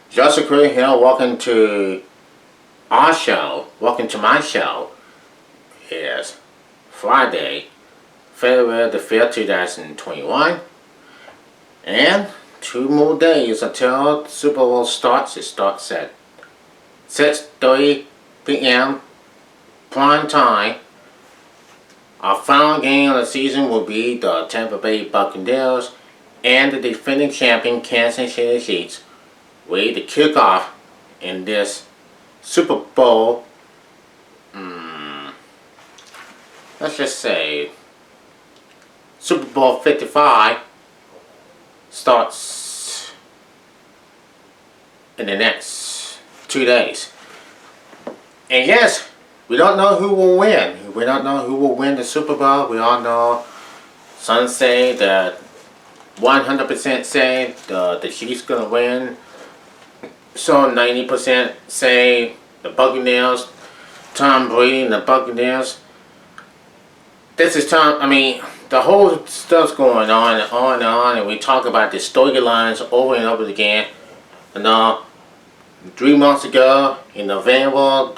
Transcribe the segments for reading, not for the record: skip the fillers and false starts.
Joseph Craig here. Welcome to our show. Welcome to my show. It's Friday, February the 5th, 2021. And 2 more days until the Super Bowl starts. It starts at 6:30 p.m. prime time. Our final game of the season will be the Tampa Bay Buccaneers and the defending champion Kansas City Chiefs, ready to kick off in this Super Bowl. Let's just say Super Bowl 55 starts in the next 2 days. And yes, we don't know who will win. We don't know who will win the Super Bowl. We all know some say that 100% say the Chiefs gonna win. So 90% say the Buccaneers, Tom Brady and the Buccaneers. This is Tom. I mean, the whole stuff's going on and on and on, and we talk about the storylines over and over again. And 3 months ago in November,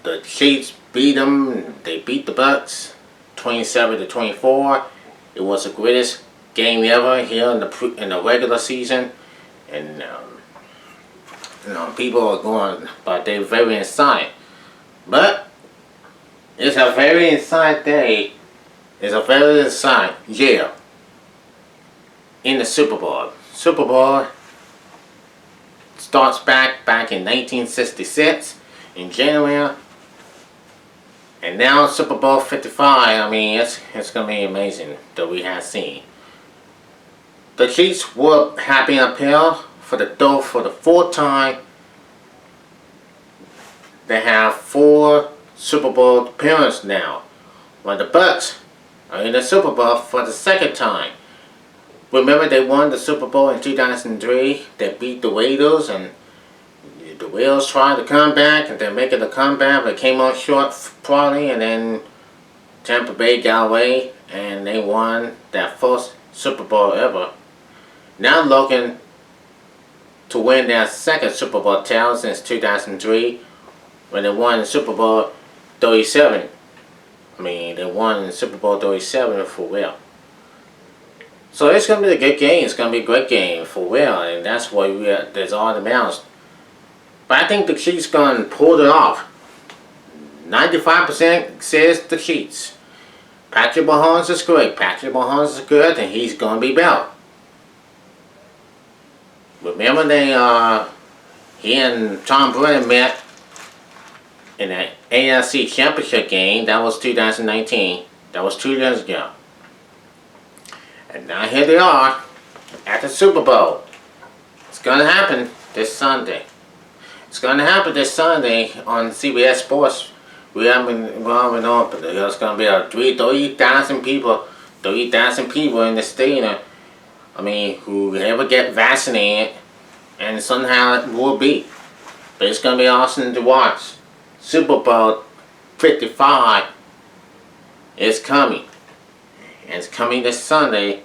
the Chiefs beat them. They beat the Bucs, 27-24. It was the greatest game ever here in the regular season, and people are going, but they're very excited. But it's a very exciting day. It's a very exciting year in the Super Bowl. Super Bowl starts back in 1966 in January. And now Super Bowl 55, I mean, it's going to be amazing that we have seen. The Chiefs were happy up here for the 4th time. They have 4 Super Bowl appearances now. While the Bucs are in the Super Bowl for the 2nd time. Remember, they won the Super Bowl in 2003. They beat the Raiders, and the Raiders tried to come back, and they're making a comeback, but came out short probably, and then Tampa Bay got away, and they won that first Super Bowl ever. Now looking to win their 2nd Super Bowl title since 2003, when they won Super Bowl 37. I mean, they won Super Bowl 37 for real. So it's going to be a good game. It's going to be a great game for real, and that's why there's all the mounts. But I think the Chiefs going to pull it off. 95% says the Chiefs. Patrick Mahomes is great. Patrick Mahomes is good, and he's going to be better. Remember he and Tom Brady met in the AFC Championship game. That was 2019. That was 2 years ago. And now here they are at the Super Bowl. It's going to happen this Sunday. It's going to happen this Sunday on CBS Sports. We haven't know, but there's going to be 30,000 people, 30,000 people in the stadium. I mean, who ever get vaccinated, and somehow it will be. But it's going to be awesome to watch. Super Bowl 55 is coming. And it's coming this Sunday.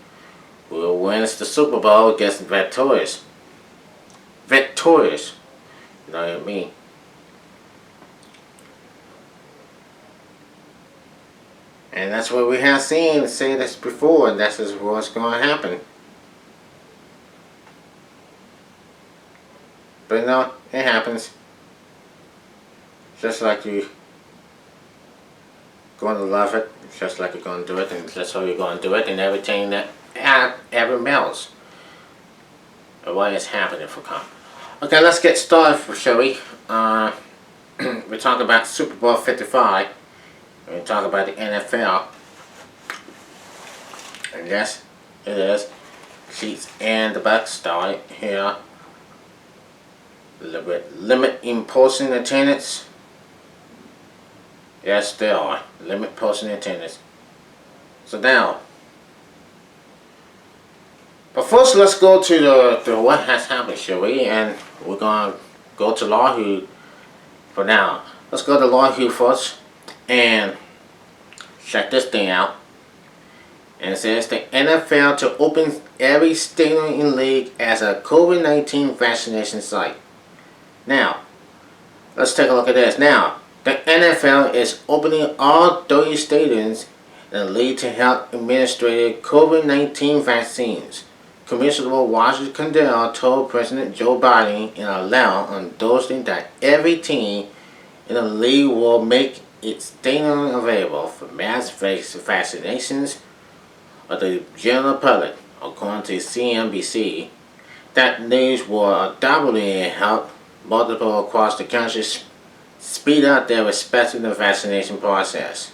Who wins the Super Bowl gets victorious. Victorious. You know what I mean? And that's what we have seen, say this before, and that's what's going to happen. But no, it happens. Just like you're going to love it, just like you're going to do it, and that's how you're going to do it, and everything that ever melts. Why it's happening for come. Okay, let's get started, shall we? We talk about Super Bowl 55. We talk about the NFL. And yes, it is. Chiefs and the Bucs started here. Limit in-person attendance. Yes, they are. Limit person attendance. So now. But first, let's go to the what has happened, shall we? And we're going to go to Yahoo for now. Let's go to Yahoo first and check this thing out. And it says the NFL to open every stadium in league as a COVID-19 vaccination site. Now, let's take a look at this. Now, the NFL is opening all 30 stadiums in the league to help administer COVID-19 vaccines. Commissioner Washington Condell told President Joe Biden in a letter on Thursday that every team in the league will make its stadium available for mass vaccinations of the general public, according to CNBC. That news will undoubtedly help multiple across the country speed up their respective vaccination process.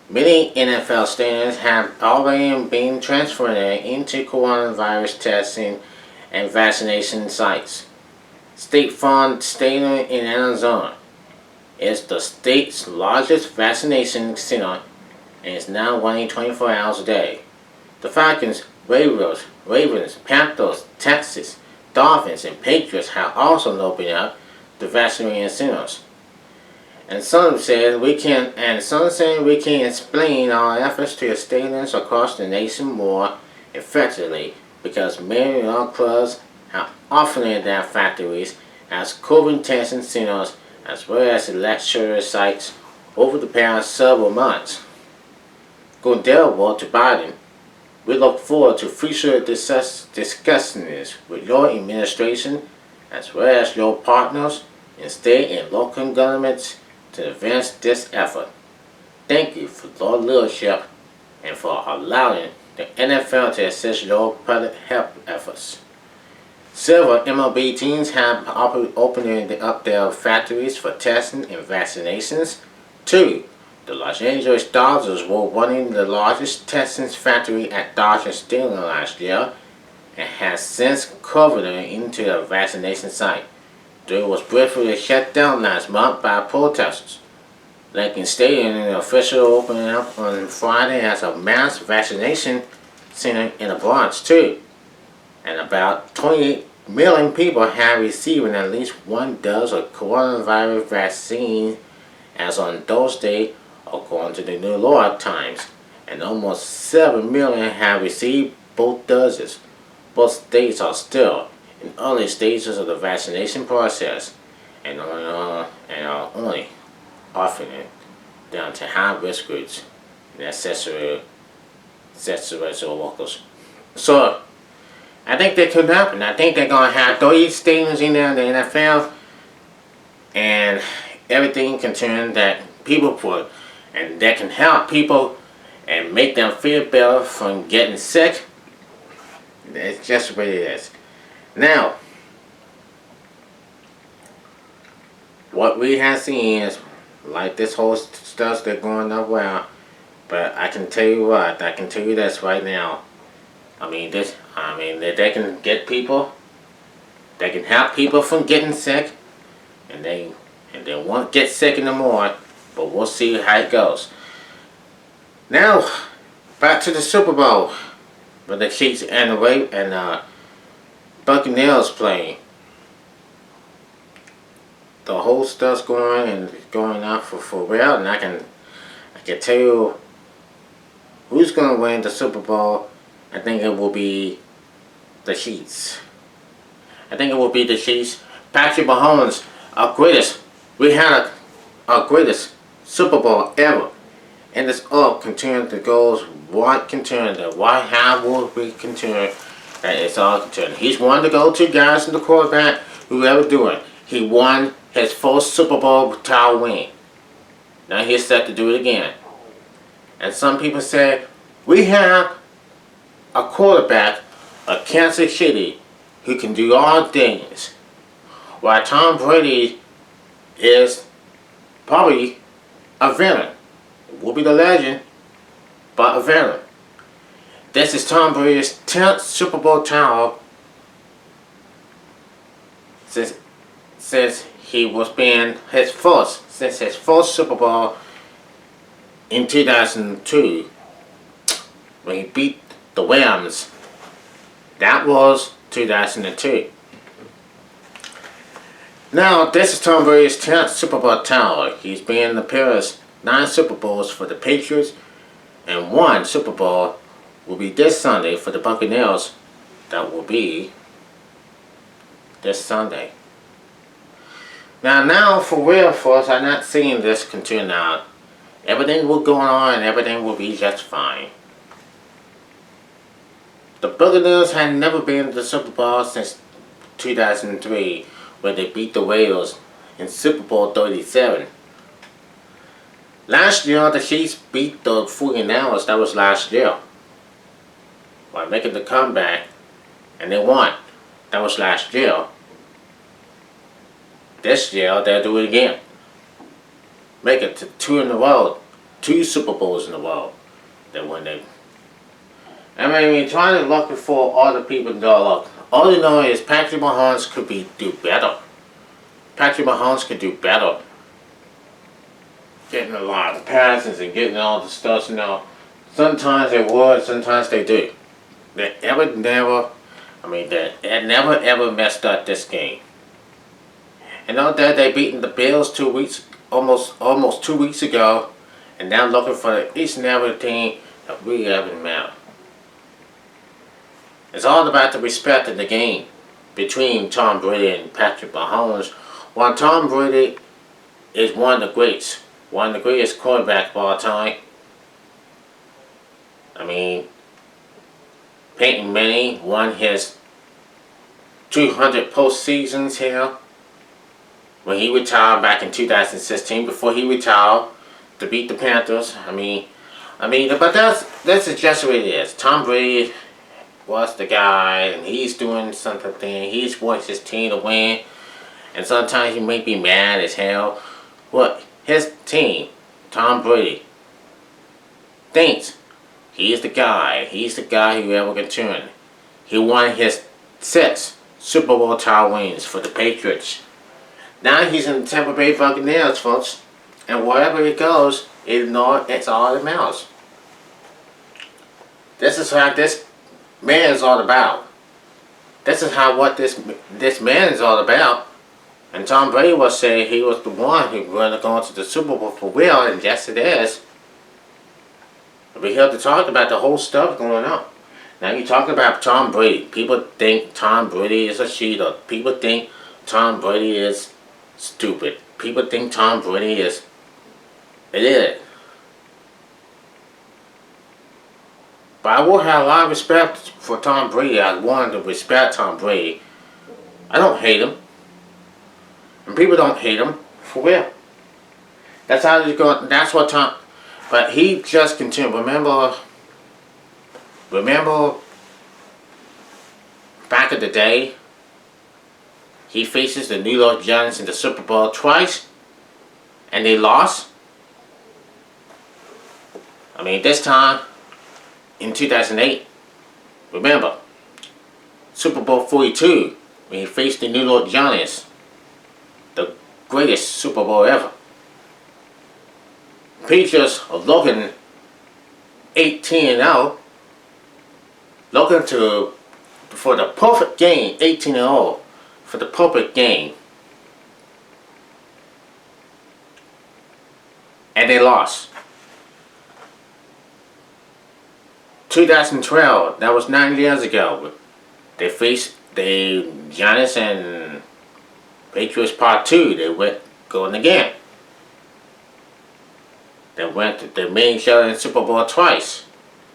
Many NFL stadiums have already been transferred into coronavirus testing and vaccination sites. State Farm Stadium in Arizona is the state's largest vaccination center and is now running 24 hours a day. The Falcons, Ravens, Panthers, Texas, Dolphins, and Patriots have also opened up the vaccination centers. And some said we can explain our efforts to stadiums across the nation more effectively because many of our clubs have offered their factories as COVID testing centers as well as lecture sites over the past several months. Condell wrote to Biden, "We look forward to future discussing this with your administration as well as your partners in state and local governments to advance this effort. Thank you for your leadership and for allowing the NFL to assist your public health efforts." Several MLB teams have opened up their factories for testing and vaccinations. Too, the Los Angeles Dodgers were running the largest testing factory at Dodger Stadium last year and has since covered it into a vaccination site. It was briefly shut down last month by protesters. Lincoln Stadium officially opened up on Friday as a mass vaccination center in the Bronx too. And about 28 million people have received at least one dose of coronavirus vaccine as on Thursday, according to the New York Times. And almost 7 million have received both doses. Both states are still in early stages of the vaccination process and are only offering it down to high-risk groups and accessory workers. So, I think that could happen. I think they're going to have 30 stadiums in there in the NFL and everything concerned that people put and that can help people and make them feel better from getting sick. It's just what it is. Now, what we have seen is like this whole stuff that's going up well, but I can tell you what, I can tell you this right now. That they can get people, they can help people from getting sick, and they won't get sick anymore, but we'll see how it goes. Now, back to the Super Bowl, with the Chiefs and the Buccaneers playing. The whole stuff's going on for real, and I can tell you who's going to win the Super Bowl. I think it will be the Chiefs. I think it will be the Chiefs. Patrick Mahomes, our greatest. We had our greatest Super Bowl ever. And it's all concerned the goals, what concerned, the why, how will we concerned, that it's all concerned. He's one of the go-to guys in the quarterback, whoever doing. He won his first Super Bowl title win. Now he's set to do it again. And some people say, we have a quarterback of Kansas City who can do all things. While Tom Brady is probably a villain. Will be the legend, but a veteran. This is Tom Brady's 10th Super Bowl title since he was being his first Super Bowl in 2002 when he beat the Rams. That was 2002. Now this is Tom Brady's 10th Super Bowl title. He's been in the Paris 9 Super Bowls for the Patriots, and 1 Super Bowl will be this Sunday for the Buccaneers. That will be this Sunday. Now, for real, folks, I'm not seeing this continue now. Everything will go on and everything will be just fine. The Buccaneers had never been to the Super Bowl since 2003, where they beat the Wales in Super Bowl 37. Last year, the Chiefs beat the 49ers. That was last year, by making the comeback, and they won. That was last year. This year, they'll do it again. Make it to 2 in a row. 2 Super Bowls in a row. They win it. I mean, we're trying to look for all the people to look. All you know is Patrick Mahomes could do better. Patrick Mahomes could do better. Getting a lot of passes and getting all the stuff, you know. Sometimes they would, sometimes they do. They never ever messed up this game. And know that they beaten the Bills 2 weeks, almost 2 weeks ago, and now looking for each and every team that we haven't met. It's all about the respect of the game between Tom Brady and Patrick Mahomes. While Tom Brady is one of the greats, one of the greatest quarterbacks of all time. I mean, Peyton Manning won his 200 postseasons here when he retired back in 2016. Before he retired to beat the Panthers. I mean, but that's just what it is. Tom Brady was the guy, and he's doing something. He's wants his team to win, and sometimes he may be mad as hell. What his team, Tom Brady, thinks he is the guy. He's the guy who ever can turn. He won his 6 Super Bowl title wins for the Patriots. Now he's in the Tampa Bay Buccaneers, folks, and wherever he goes, it's all that matters. This is how this man is all about. This is what this man is all about. And Tom Brady was saying he was the one who was going to go into the Super Bowl for real, and yes it is. We have to talk about the whole stuff going on. Now you talk about Tom Brady. People think Tom Brady is a cheater. People think Tom Brady is stupid. People think Tom Brady is an idiot. But I will have a lot of respect for Tom Brady. I want to respect Tom Brady. I don't hate him. And people don't hate him. For real. That's how he's going. That's what Tom... But he just continued. Remember back in the day, he faces the New York Giants in the Super Bowl twice, and they lost. I mean, this time, in 2008, remember, Super Bowl 42, when he faced the New York Giants, the greatest Super Bowl ever. Patriots are looking 18-0, looking for the perfect game, 18-0, for the perfect game. And they lost. 2012, that was 9 years ago. They faced the Giants and Patriots Part 2. They went going again. They made each other in the Super Bowl twice.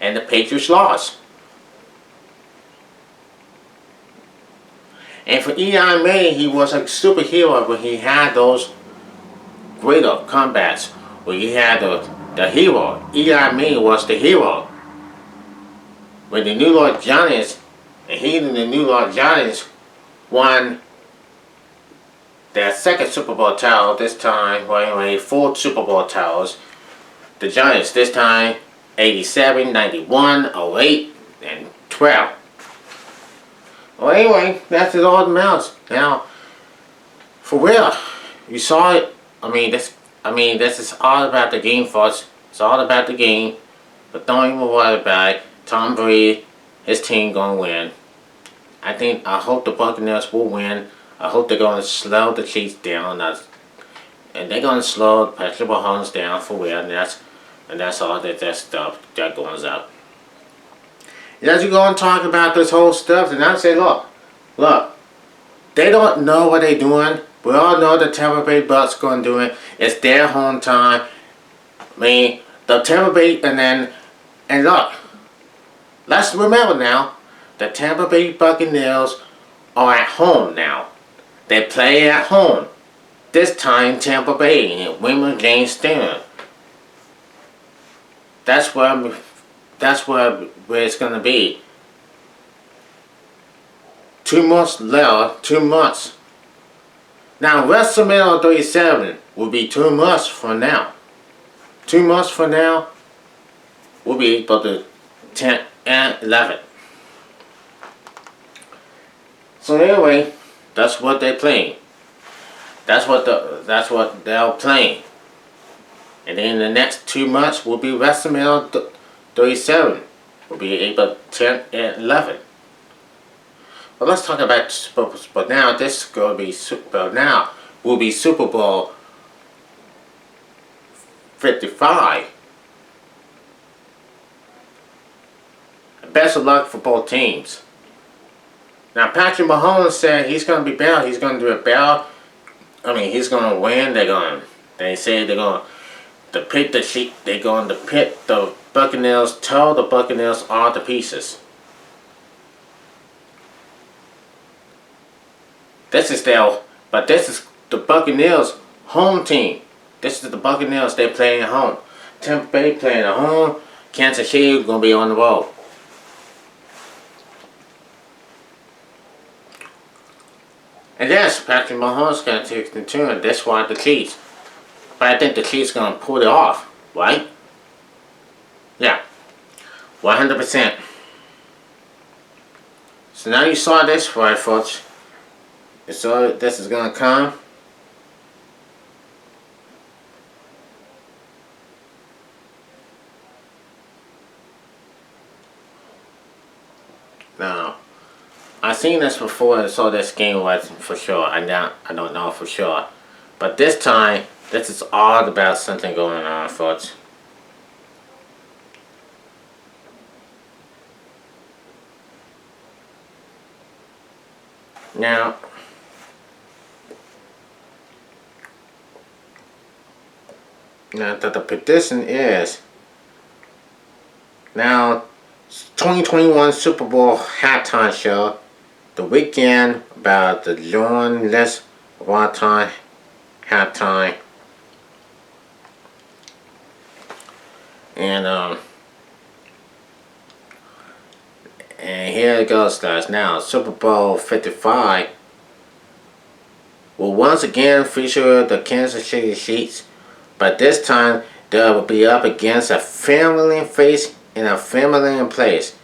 And the Patriots lost. And for Eli Manning, he was a superhero when he had those greater comebacks. Where he had the hero. Eli Manning was the hero. When the New York Giants, and he and the New York Giants won their 2nd Super Bowl title this time, well anyway, 4 Super Bowl titles. The Giants this time, 87, 91, 08, and 12. Well anyway, that's it all that matters. Now, for real, you saw it. This is all about the game, folks. It's all about the game. But don't even worry about it. Tom Brady, his team gonna win. I hope the Buccaneers will win. I hope they're gonna slow the Chiefs down. And they're gonna slow Patrick Mahomes down for real. And that's all that stuff that goes up. And as you go and talk about this whole stuff, and I say, look, they don't know what they're doing. We all know the Tampa Bay Bucks going to do it. It's their home time. I mean, the Tampa Bay, and look, let's remember now, the Tampa Bay Buccaneers are at home now. They play at home. This time, Tampa Bay in Wembley James Stadium. That's where it's going to be. 2 months later, 2 months. Now, WrestleMania 37 will be 2 months from now. 2 months from now, will be April the 10th and 11th. So anyway, that's what they're playing. That's what they're playing. And then the next 2 months will be WrestleMania 37. Will be April 10th and 11th. Well, let's talk about Super Bowl. But now this is going to be will be Super Bowl 55. Best of luck for both teams. Now Patrick Mahomes said he's going to be better. He's going to do it better. I mean, he's going to win. They say they're going to pick the sheep. They're going to pick the Buccaneers. Tear the Buccaneers all to pieces. This is the Buccaneers home team. This is the Buccaneers. They're playing at home. Tampa Bay playing at home. Kansas City going to be on the road. And yes, Patrick Mahomes going to take the turn. That's why the Chiefs. But I think the Chiefs going to pull it off, right? Yeah, 100%. So now you saw this, right, folks? You saw this is going to come. Now, I've seen this before and saw this game was for sure. I don't know for sure. But this time, this is all about something going on, folks. Now, the prediction is now 2021 Super Bowl halftime show. The weekend about the John Les Walton halftime. And here it goes, guys. Now, Super Bowl 55 will once again feature the Kansas City Chiefs, but this time they will be up against a familiar face and a familiar place.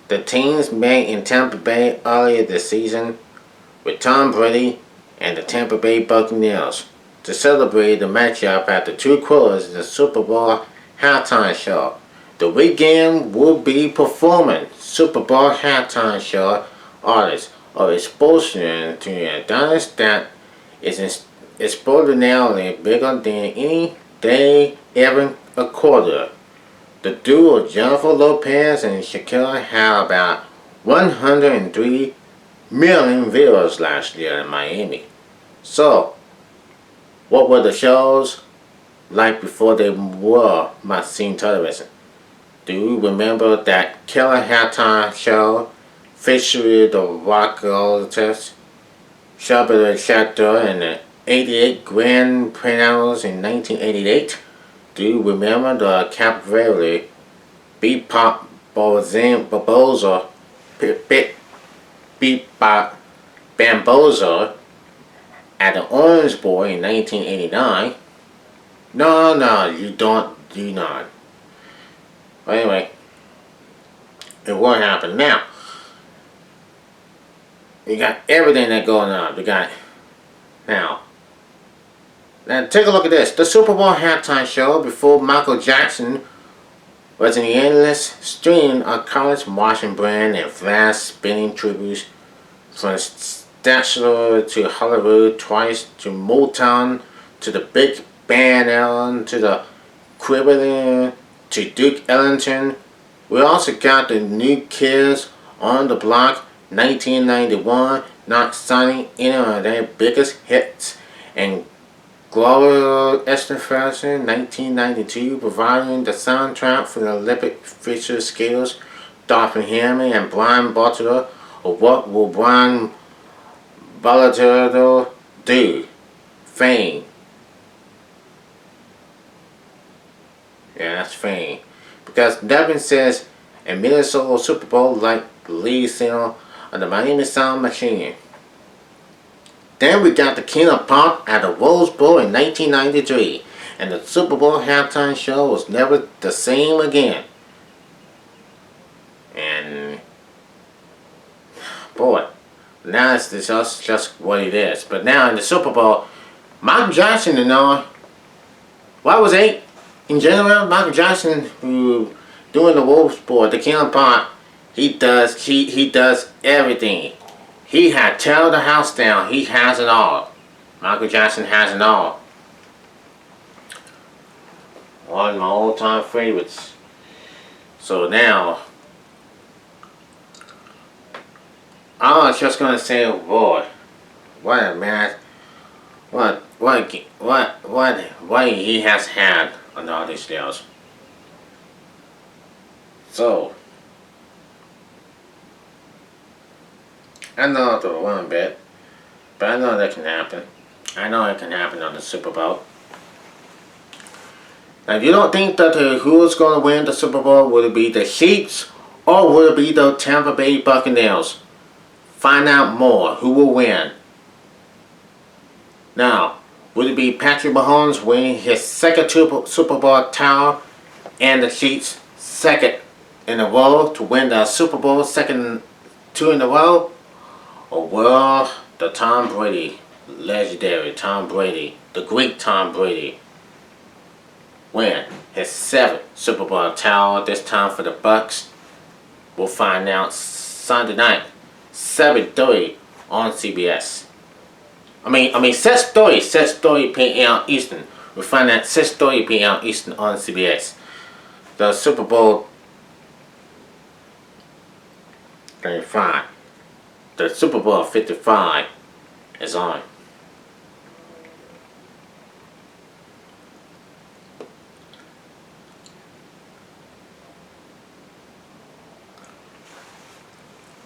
The teams met in Tampa Bay earlier this season with Tom Brady and the Tampa Bay Buccaneers to celebrate the matchup after 2 quarters of the Super Bowl halftime show. The weekend will be performing Super Bowl halftime show artists are exposure to a dance that is extraordinarily bigger than any day ever recorded. The duo Jennifer Lopez and Shakira had about 103 million viewers last year in Miami. So, what were the shows like before they were must-see television? Do you remember that killer halftime show featuring the rock artists Shabba Shatter and the 88 Grand Finals in 1988? Do you remember the Cap Verde Bebop Bamboza Bebop Bamboza at the Orange Bowl in 1989? No, you do not. But anyway, it won't happen. Now, you got everything that's going on. You got, now take a look at this. The Super Bowl halftime show before Michael Jackson was an endless stream of college marching band and fast-spinning tributes from Statler to Hollywood, twice to Motown, to the Big Band Ellen, to the Quibbling, to Duke Ellington. We also got the New Kids on the Block, 1991, not signing any of their biggest hits and Gloria Estefan, 1992, providing the soundtrack for the Olympic figure skaters Dolphin Hammond and Brian Butler. Or what will Brian Butler do? Fame. Yeah, that's fame. Because Devin says a Minnesota Super Bowl like the lead singer of the Miami Sound Machine. Then we got the Crudup at the Rose Bowl in 1993, and the Super Bowl halftime show was never the same again. And boy, now it's just what it is. But now in the Super Bowl, Michael Jackson, what was it? In general, Michael Jackson, who doing the Rose Bowl, the Crudup, he does everything. He had tear the house down. He has it all. Michael Jackson has it all. One of my all-time favorites. So now, I was just gonna say, oh boy, what a man, what he has had on all these deals. So, I know the one bit, but I know that can happen. I know it can happen on the Super Bowl. Now, you don't think that who's going to win the Super Bowl? Would it be the Chiefs or would it be the Tampa Bay Buccaneers? Find out more. Who will win? Now, would it be Patrick Mahomes winning his second Super Bowl title and the Chiefs' second in a row to win the Super Bowl second two in a row? Or will the Tom Brady, legendary Tom Brady, the great Tom Brady, win his seventh Super Bowl title, this time for the Bucs? We'll find out Sunday night, 7:30 on CBS. I mean 6:30 p.m. Eastern. We'll find out 6:30 p.m. Eastern on CBS. The Super Bowl 35. The Super Bowl 55 is on.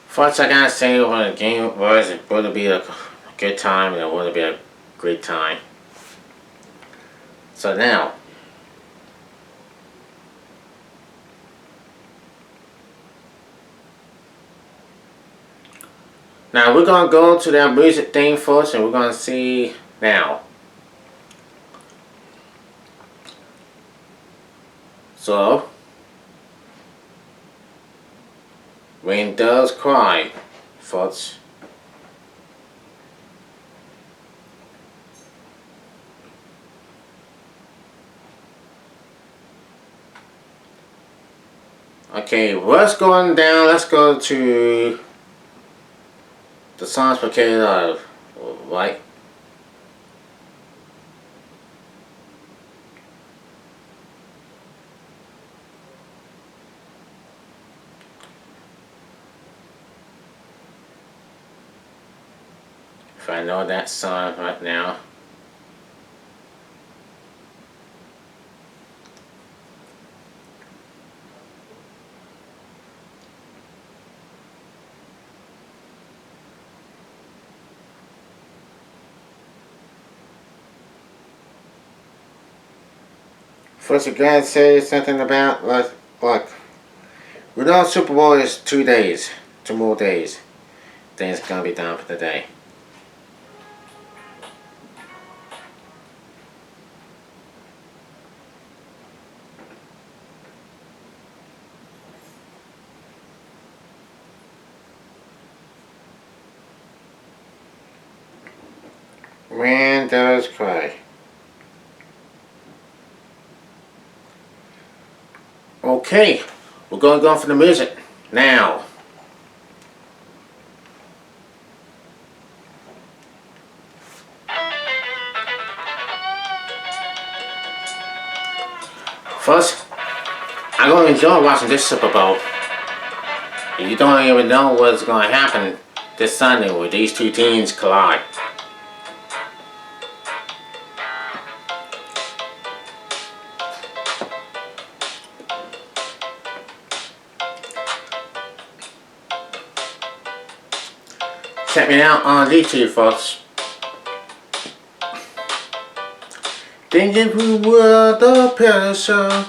First, I gotta say when the game was, it would be a good time and it would be a great time. So now, we're gonna go to that music thing first, and we're gonna see now. So, rain does cry, folks. Okay, what's going down? Let's go to the songs per K-Love, right? If I know that song right now. First, you gotta say something about like we know Super Bowl is 2 days, 2 more days. Then it's gonna be done for the day. Rain does cry. Okay, we're going to go for the music now. First, I'm going to enjoy watching this Super Bowl. You don't even know what's going to happen this Sunday when these two teams collide. Check me out on YouTube, folks. Think if we were the perisher,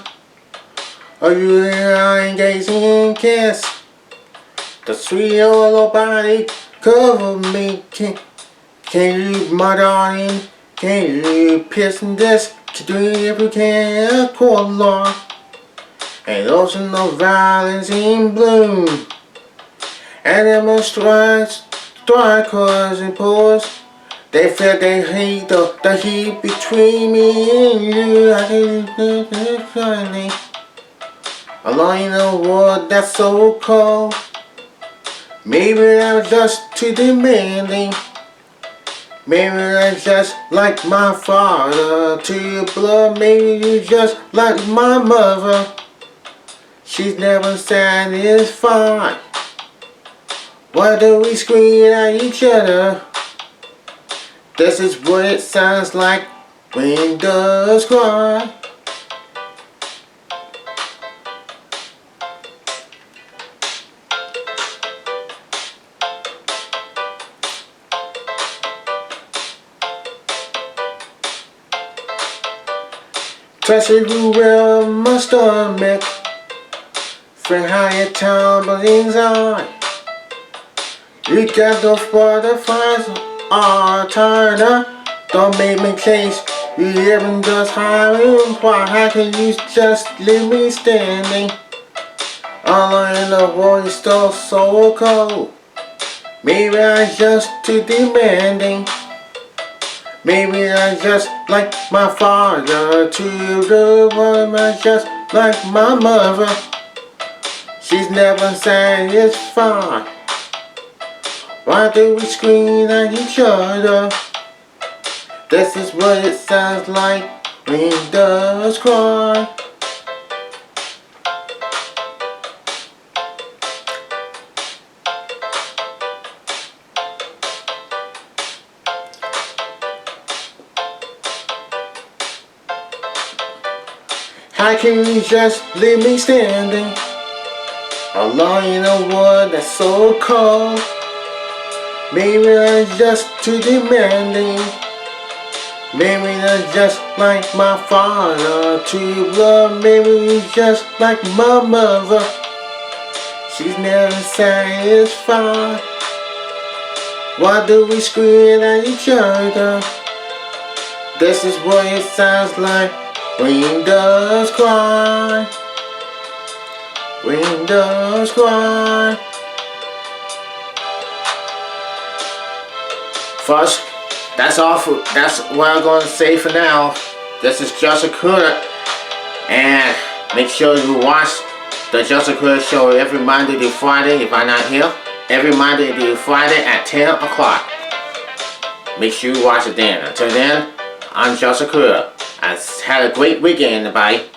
are you and I engaging in kiss? The sweet little body cover me. Can you, my darling? Can you pierce this? Do if you can, color. An ocean of violence in bloom. Animal strikers and pulls. They feel they hate the heat between me and you. I can do alone in a world that's so cold. Maybe I'm just too demanding. Maybe I'm just like my father to your blood. Maybe you just like my mother. She's never satisfied. Why do we scream at each other? This is what it sounds like when doves cry. Especially who will my stomach for higher tumblings on. You got those butterflies on Turner. Don't make me chase you even just hiding. Why? How can you just leave me standing? All in the world is still so cold. Maybe I'm just too demanding. Maybe I'm just like my father to the world. I'm just like my mother. She's never satisfied. Why do we scream at each other? This is what it sounds like when doves cry. How can you just leave me standing alone in a world that's so cold? Maybe I'm just too demanding. Maybe I'm just like my father to love. Maybe you just like my mother. She's never satisfied. Why do we scream at each other? This is what it sounds like when doves cry. When doves cry. First, that's what I'm going to say for now. This is Justin Crudup, and make sure you watch the Justin Crudup show every Monday to Friday if I'm not here. Every Monday to Friday at 10 o'clock. Make sure you watch it then. Until then, I'm Justin Crudup. I had a great weekend, everybody.